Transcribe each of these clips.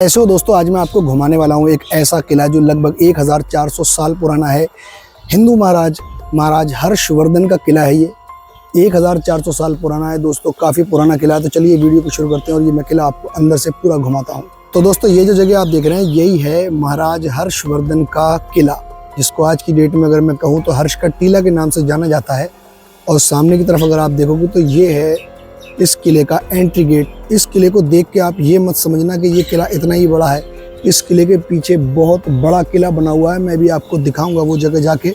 ऐसे हो दोस्तों, आज मैं आपको घुमाने वाला हूँ एक ऐसा किला जो लगभग 1400 साल पुराना है। हिंदू महाराज हर्षवर्धन का किला है। ये 1400 साल पुराना है दोस्तों, काफ़ी पुराना किला है। तो चलिए वीडियो को शुरू करते हैं और ये मैं किला आपको अंदर से पूरा घुमाता हूँ। तो दोस्तों, ये जो जगह आप देख रहे हैं यही है महाराज हर्षवर्धन का किला, जिसको आज की डेट में अगर मैं कहूँ तो हर्ष का टीला के नाम से जाना जाता है। और सामने की तरफ अगर आप देखोगे तो ये है इस किले का एंट्री गेट। इस किले को देख के आप ये मत समझना कि ये किला इतना ही बड़ा है। इस किले के पीछे बहुत बड़ा किला बना हुआ है। मैं भी आपको दिखाऊंगा वो जगह जाके,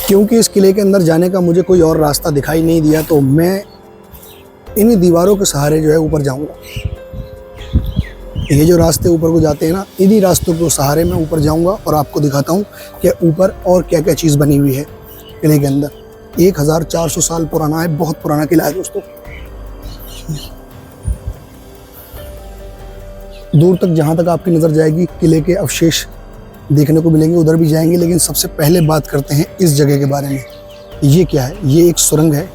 क्योंकि इस किले के अंदर जाने का मुझे कोई और रास्ता दिखाई नहीं दिया, तो मैं इन्हीं दीवारों के सहारे जो है ऊपर जाऊंगा। ये जो रास्ते ऊपर को जाते हैं ना, इन्हीं रास्तों के सहारे मैं ऊपर जाऊंगा और आपको दिखाता हूँ कि ऊपर और क्या क्या चीज़ बनी हुई है किले के अंदर। 1400 साल पुराना है, बहुत पुराना किला है दोस्तों। दूर तक जहाँ तक आपकी नज़र जाएगी किले के अवशेष देखने को मिलेंगे, उधर भी जाएंगे। लेकिन सबसे पहले बात करते हैं इस जगह के बारे में। ये क्या है? ये एक सुरंग है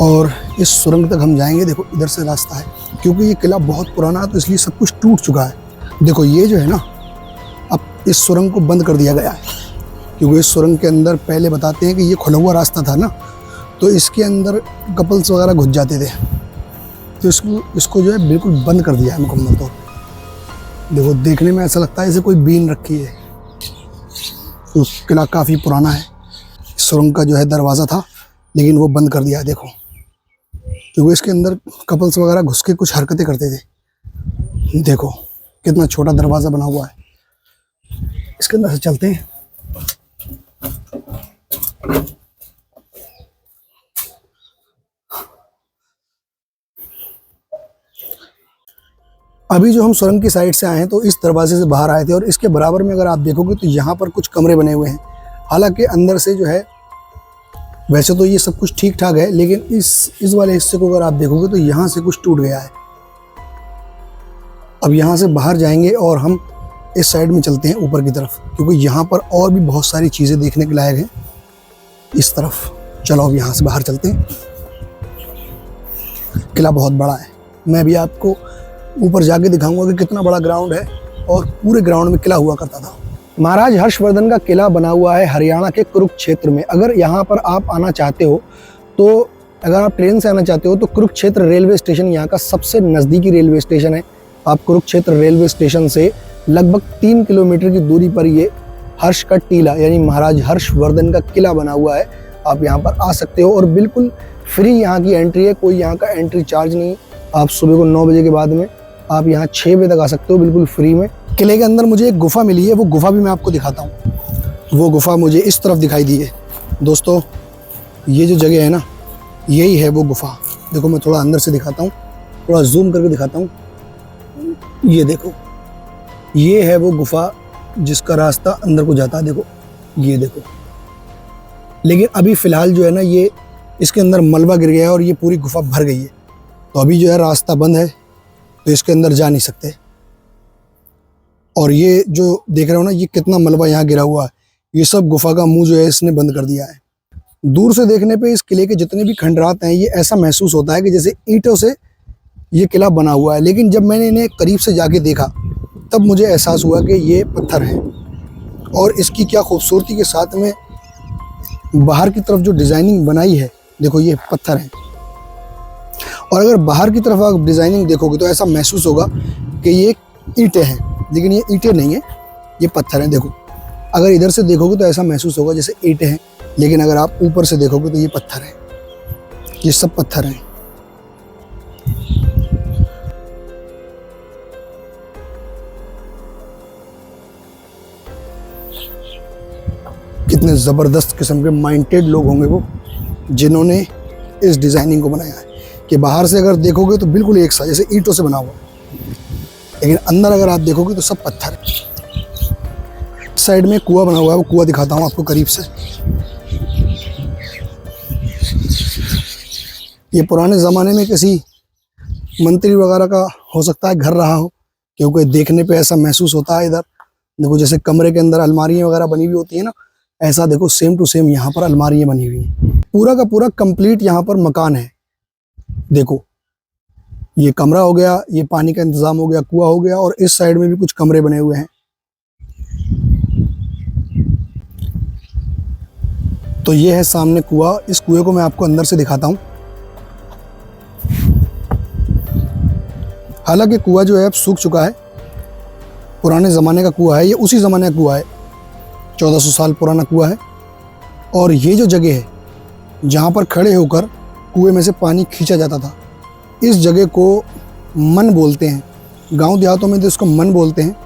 और इस सुरंग तक हम जाएंगे। देखो इधर से रास्ता है, क्योंकि ये किला बहुत पुराना है तो इसलिए सब कुछ टूट चुका है। देखो ये जो है ना, अब इस सुरंग को बंद कर दिया गया है, क्योंकि इस सुरंग के अंदर पहले बताते हैं कि ये खुला हुआ रास्ता था ना, तो इसके अंदर कपल्स वगैरह घुस जाते थे। तो इसको जो है बिल्कुल बंद कर दिया है मुकम्मल तौर पे। देखो देखने में ऐसा लगता है जैसे कोई बीन रखी है। तो किला काफ़ी पुराना है। सुरंग का जो है दरवाज़ा था, लेकिन वो बंद कर दिया है। देखो, क्योंकि इसके अंदर कपल्स वगैरह घुस के कुछ हरकतें करते थे। देखो कितना छोटा दरवाज़ा बना हुआ है। इसके अंदर से चलते हैं। अभी जो हम सुरंग की साइड से आए हैं तो इस दरवाजे से बाहर आए थे, और इसके बराबर में अगर आप देखोगे तो यहाँ पर कुछ कमरे बने हुए हैं। हालांकि अंदर से जो है वैसे तो ये सब कुछ ठीक ठाक है, लेकिन इस वाले हिस्से को अगर आप देखोगे तो यहाँ से कुछ टूट गया है। अब यहाँ से बाहर जाएंगे और हम इस साइड में चलते हैं ऊपर की तरफ, क्योंकि यहाँ पर और भी बहुत सारी चीज़ें देखने के लायक हैं। इस तरफ चलो, अब यहाँ से बाहर चलते हैं। किला बहुत बड़ा है, मैं भी आपको ऊपर जाके दिखाऊंगा कि कितना बड़ा ग्राउंड है, और पूरे ग्राउंड में किला हुआ करता था। महाराज हर्षवर्धन का किला बना हुआ है हरियाणा के कुरुक्षेत्र में। अगर यहाँ पर आप आना चाहते हो तो, अगर आप ट्रेन से आना चाहते हो तो कुरुक्षेत्र रेलवे स्टेशन यहाँ का सबसे नज़दीकी रेलवे स्टेशन है। आप कुरुक्षेत्र रेलवे स्टेशन से लगभग 3 किलोमीटर की दूरी पर ये हर्ष का टीला यानी महाराज हर्षवर्धन का किला बना हुआ है। आप यहाँ पर आ सकते हो और बिल्कुल फ्री यहाँ की एंट्री है, कोई यहाँ का एंट्री चार्ज नहीं। आप सुबह को 9 बजे के बाद में आप यहाँ 6 बजे तक आ सकते हो बिल्कुल फ्री में। किले के अंदर मुझे एक गुफा मिली है, वो गुफा भी मैं आपको दिखाता हूँ। वो गुफा मुझे इस तरफ दिखाई दी है दोस्तों। ये जो जगह है ना, यही है वो गुफा। देखो मैं थोड़ा अंदर से दिखाता हूँ, थोड़ा जूम करके दिखाता हूँ। ये देखो, ये है वो गुफा जिसका रास्ता अंदर को जाता है। देखो ये देखो, लेकिन अभी फ़िलहाल जो है ना, ये इसके अंदर मलबा गिर गया है और ये पूरी गुफा भर गई है। तो अभी जो है रास्ता बंद है, तो इसके अंदर जा नहीं सकते। और ये जो देख रहे हो ना, ये कितना मलबा यहाँ गिरा हुआ है, ये सब गुफा का मुंह जो है इसने बंद कर दिया है। दूर से देखने पे इस किले के जितने भी खंडरात हैं, ये ऐसा महसूस होता है कि जैसे ईंटों से ये किला बना हुआ है। लेकिन जब मैंने इन्हें करीब से जाके देखा तब मुझे एहसास हुआ कि ये पत्थर है। और इसकी क्या खूबसूरती के साथ में बाहर की तरफ जो डिज़ाइनिंग बनाई है, देखो ये पत्थर है। और अगर बाहर की तरफ आप डिज़ाइनिंग देखोगे तो ऐसा महसूस होगा कि ये ईंटें हैं, लेकिन ये ईंटें नहीं है, ये पत्थर हैं। देखो अगर इधर से देखोगे तो ऐसा महसूस होगा जैसे ईंटें हैं, लेकिन अगर आप ऊपर से देखोगे तो ये पत्थर है। ये सब पत्थर हैं। कितने ज़बरदस्त किस्म के माइंडेड लोग होंगे वो, जिन्होंने इस डिज़ाइनिंग को बनाया है। कि बाहर से अगर देखोगे तो बिल्कुल एक सा जैसे ईंटों से बना हुआ, लेकिन अंदर अगर आप देखोगे तो सब पत्थर है। साइड में कुआं बना हुआ है, वो कुआं दिखाता हूँ आपको करीब से। ये पुराने ज़माने में किसी मंत्री वगैरह का हो सकता है घर रहा हो, क्योंकि देखने पे ऐसा महसूस होता है। इधर देखो जैसे कमरे के अंदर अलमारियाँ वगैरह बनी हुई होती है ना, ऐसा देखो सेम टू सेम यहाँ पर अलमारियाँ बनी हुई हैं। पूरा का पूरा कंप्लीट यहाँ पर मकान है। देखो ये कमरा हो गया, ये पानी का इंतजाम हो गया, कुआं हो गया, और इस साइड में भी कुछ कमरे बने हुए हैं। तो ये है सामने कुआं। इस कुएं को मैं आपको अंदर से दिखाता हूँ। हालांकि कुआं जो है अब सूख चुका है, पुराने ज़माने का कुआं है, ये उसी ज़माने का कुआं है, 1400 साल पुराना कुआं है। और ये जो जगह है जहाँ पर खड़े होकर कुएं में से पानी खींचा जाता था, इस जगह को मन बोलते हैं। गांव देहातों में तो इसको मन बोलते हैं।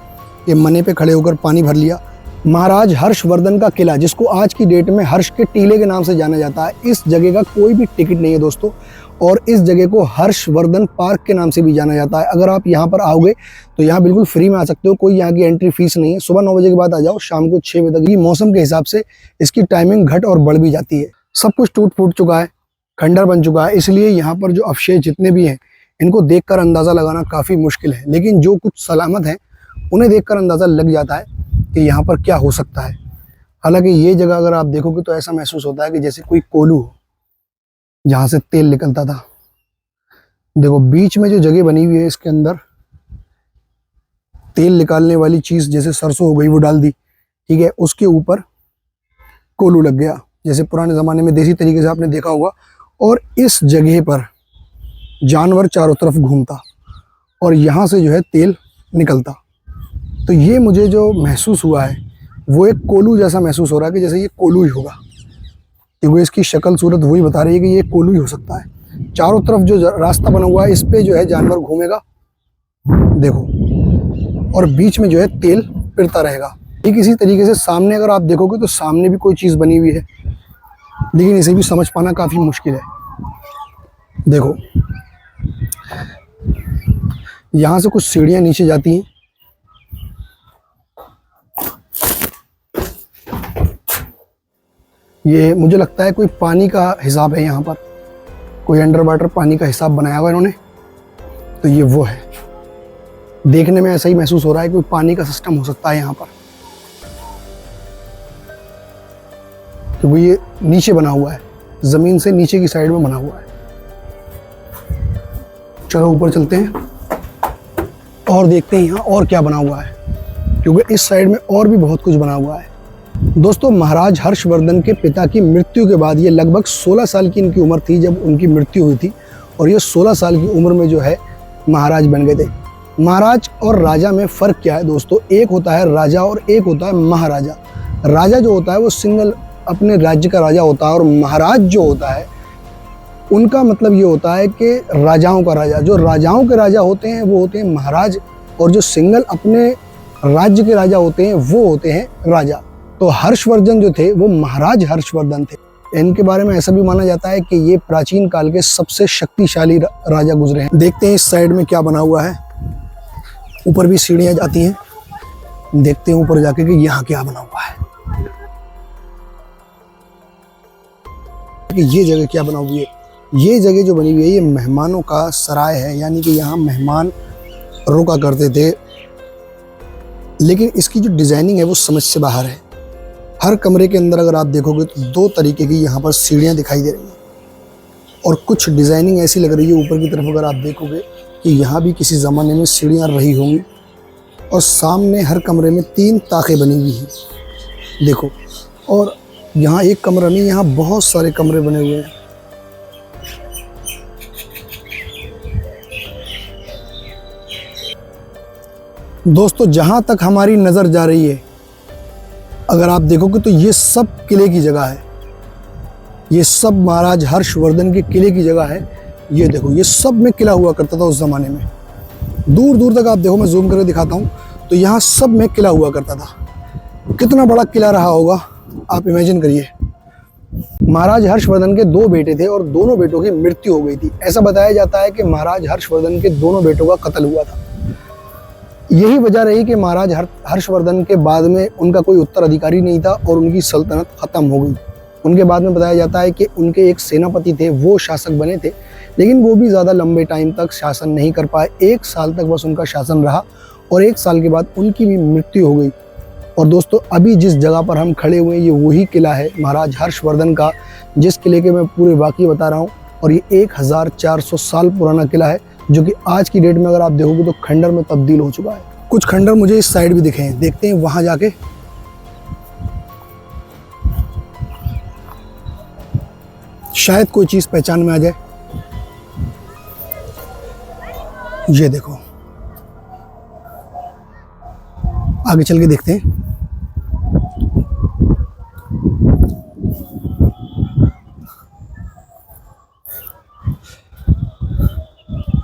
ये मने पे खड़े होकर पानी भर लिया। महाराज हर्षवर्धन का किला, जिसको आज की डेट में हर्ष के टीले के नाम से जाना जाता है, इस जगह का कोई भी टिकट नहीं है दोस्तों। और इस जगह को हर्षवर्धन पार्क के नाम से भी जाना जाता है। अगर आप यहाँ पर आओगे तो यहाँ बिल्कुल फ्री में आ सकते हो, कोई यहाँ की एंट्री फीस नहीं है। सुबह 9 बजे के बाद आ जाओ, शाम को 6 बजे तक। ये मौसम के हिसाब से इसकी टाइमिंग घट और बढ़ भी जाती है। सब कुछ टूट फूट चुका है, खंडर बन चुका है, इसलिए यहाँ पर जो अवशेष जितने भी हैं इनको देखकर अंदाज़ा लगाना काफ़ी मुश्किल है। लेकिन जो कुछ सलामत हैं उन्हें देखकर अंदाज़ा लग जाता है कि यहाँ पर क्या हो सकता है। हालांकि ये जगह अगर आप देखोगे तो ऐसा महसूस होता है कि जैसे कोई कोल्हू हो जहाँ से तेल निकलता था। देखो बीच में जो जगह बनी हुई है, इसके अंदर तेल निकालने वाली चीज़, जैसे सरसों हो गई वो डाल दी, ठीक है, उसके ऊपर कोल्हू लग गया, जैसे पुराने ज़माने में देसी तरीके से आपने देखा होगा। और इस जगह पर जानवर चारों तरफ घूमता और यहाँ से जो है तेल निकलता। तो ये मुझे जो महसूस हुआ है वो एक कोल्हू जैसा महसूस हो रहा है कि जैसे ये कोल्हू ही होगा, क्योंकि इसकी शक्ल सूरत वही बता रही है कि ये कोल्हू ही हो सकता है। चारों तरफ जो रास्ता बना हुआ है इस पे जो है जानवर घूमेगा, देखो, और बीच में जो है तेल पिरता रहेगा। ठीक इसी तरीके से सामने अगर आप देखोगे तो सामने भी कोई चीज़ बनी हुई है, लेकिन इसे भी समझ पाना काफ़ी मुश्किल है। देखो यहाँ से कुछ सीढ़ियाँ नीचे जाती हैं। ये मुझे लगता है कोई पानी का हिसाब है, यहाँ पर कोई अंडर वाटर पानी का हिसाब बनाया हुआ इन्होंने। तो ये वो है, देखने में ऐसा ही महसूस हो रहा है कि कोई पानी का सिस्टम हो सकता है यहाँ पर, क्योंकि ये नीचे बना हुआ है, ज़मीन से नीचे की साइड में बना हुआ है। चलो ऊपर चलते हैं और देखते हैं यहाँ और क्या बना हुआ है, क्योंकि इस साइड में और भी बहुत कुछ बना हुआ है। दोस्तों महाराज हर्षवर्धन के पिता की मृत्यु के बाद, ये लगभग 16 साल की इनकी उम्र थी जब उनकी मृत्यु हुई थी, और ये 16 साल की उम्र में जो है महाराज बन गए थे। महाराज और राजा में फ़र्क क्या है दोस्तों? एक होता है राजा और एक होता है महाराजा। राजा जो होता है वो सिंगल अपने राज्य का राजा होता है, और महाराज जो होता है उनका मतलब ये होता है कि राजाओं का राजा। जो राजाओं के राजा होते हैं वो होते हैं महाराज, और जो सिंगल अपने राज्य के राजा होते हैं वो होते हैं राजा। तो हर्षवर्धन जो थे वो महाराज हर्षवर्धन थे। इनके बारे में ऐसा भी माना जाता है कि ये प्राचीन काल के सबसे शक्तिशाली राजा गुजरे हैं। देखते हैं इस साइड में क्या बना हुआ है। ऊपर भी सीढ़ियाँ जाती हैं, देखते हैं ऊपर जाके कि यहाँ क्या बना हुआ है, कि ये जगह क्या बना हुई है। ये जगह जो बनी हुई है ये मेहमानों का सराय है, यानी कि यहाँ मेहमान रुका करते थे। लेकिन इसकी जो डिज़ाइनिंग है वो समझ से बाहर है। हर कमरे के अंदर अगर आप देखोगे तो 2 तरीके की यहाँ पर सीढ़ियाँ दिखाई दे रही हैं, और कुछ डिज़ाइनिंग ऐसी लग रही है ऊपर की तरफ अगर आप देखोगे कि यहाँ भी किसी ज़माने में सीढ़ियाँ रही होंगी। और सामने हर कमरे में 3 ताखें बनी हुई हैं, देखो। और यहाँ एक कमरा नहीं, यहाँ बहुत सारे कमरे बने हुए हैं। दोस्तों जहाँ तक हमारी नज़र जा रही है, अगर आप देखोगे तो ये सब किले की जगह है। ये सब महाराज हर्षवर्धन के किले की जगह है। ये देखो, ये सब में किला हुआ करता था उस ज़माने में। दूर दूर तक आप देखो, मैं जूम करके दिखाता हूँ, तो यहाँ सब में किला हुआ करता था। कितना बड़ा किला रहा होगा आप इमेजिन करिए। महाराज हर्षवर्धन के 2 बेटे थे और दोनों बेटों की मृत्यु हो गई थी। ऐसा बताया जाता है कि महाराज हर्षवर्धन के दोनों बेटों का कत्ल हुआ था। यही वजह रही कि महाराज हर्षवर्धन के बाद में उनका कोई उत्तराधिकारी नहीं था और उनकी सल्तनत ख़त्म हो गई। उनके बाद में बताया जाता है कि उनके एक सेनापति थे, वो शासक बने थे, लेकिन वो भी ज़्यादा लंबे टाइम तक शासन नहीं कर पाए। 1 साल तक बस उनका शासन रहा, और 1 साल के बाद उनकी भी मृत्यु हो गई। और दोस्तों अभी जिस जगह पर हम खड़े हुए हैं ये वही किला है महाराज हर्षवर्धन का, जिस किले के मैं पूरे वाक़ई बता रहा हूँ। और ये 1400 साल पुराना किला है। जो कि आज की डेट में अगर आप देखोगे तो खंडर में तब्दील हो चुका है। कुछ खंडर मुझे इस साइड भी दिखे हैं, देखते हैं वहां जाके। शायद कोई चीज पहचान में आ जाए। ये देखो, आगे चल के देखते हैं।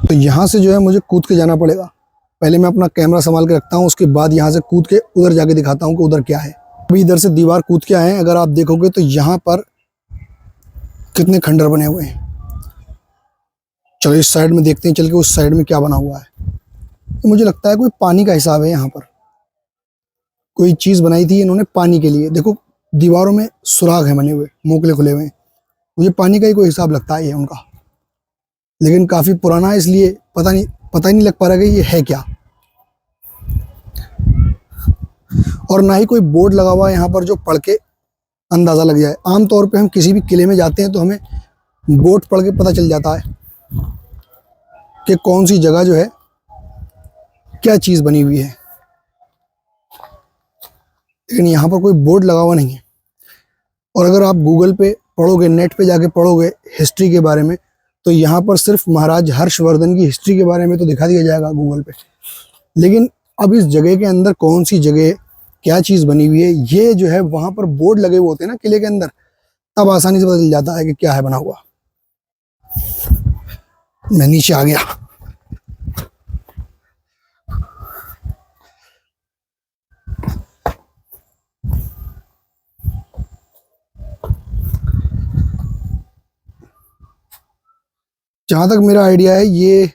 तो यहाँ से जो है मुझे कूद के जाना पड़ेगा। पहले मैं अपना कैमरा संभाल के रखता हूँ, उसके बाद यहाँ से कूद के उधर जाके दिखाता हूँ कि उधर क्या है। अभी इधर से दीवार कूद के आए हैं, अगर आप देखोगे तो यहाँ पर कितने खंडर बने हुए हैं। चलो इस साइड में देखते हैं चल के उस साइड में क्या बना हुआ है। मुझे लगता है कोई पानी का हिसाब है, यहाँ पर कोई चीज बनाई थी इन्होंने पानी के लिए। देखो दीवारों में सुराग है बने हुए, मोकले खुले हुए। मुझे पानी का ही कोई हिसाब लगता है ये उनका, लेकिन काफी पुराना है इसलिए पता ही नहीं लग पा रहा कि ये है क्या। और ना ही कोई बोर्ड लगा हुआ है यहाँ पर जो पढ़ के अंदाजा लग जाए। आमतौर पे हम किसी भी किले में जाते हैं तो हमें बोर्ड पढ़ के पता चल जाता है कि कौन सी जगह जो है क्या चीज बनी हुई है, लेकिन यहाँ पर कोई बोर्ड लगा हुआ नहीं है। और अगर आप गूगल पे पढ़ोगे, नेट पे जाके पढ़ोगे हिस्ट्री के बारे में, तो यहाँ पर सिर्फ महाराज हर्षवर्धन की हिस्ट्री के बारे में तो दिखा दिया जाएगा गूगल पे, लेकिन अब इस जगह के अंदर कौन सी जगह क्या चीज़ बनी हुई है, ये जो है वहाँ पर बोर्ड लगे हुए होते हैं ना किले के अंदर, तब आसानी से पता चल जाता है कि क्या है बना हुआ। मैं नीचे आ गया। जहाँ तक मेरा आइडिया है ये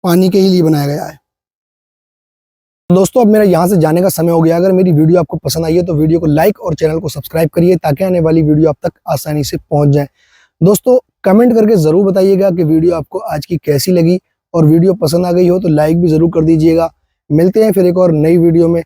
पानी के ही लिए बनाया गया है। दोस्तों अब मेरा यहाँ से जाने का समय हो गया। अगर मेरी वीडियो आपको पसंद आई है तो वीडियो को लाइक और चैनल को सब्सक्राइब करिए ताकि आने वाली वीडियो आप तक आसानी से पहुँच जाए। दोस्तों कमेंट करके ज़रूर बताइएगा कि वीडियो आपको आज की कैसी लगी, और वीडियो पसंद आ गई हो तो लाइक भी ज़रूर कर दीजिएगा। मिलते हैं फिर एक और नई वीडियो में।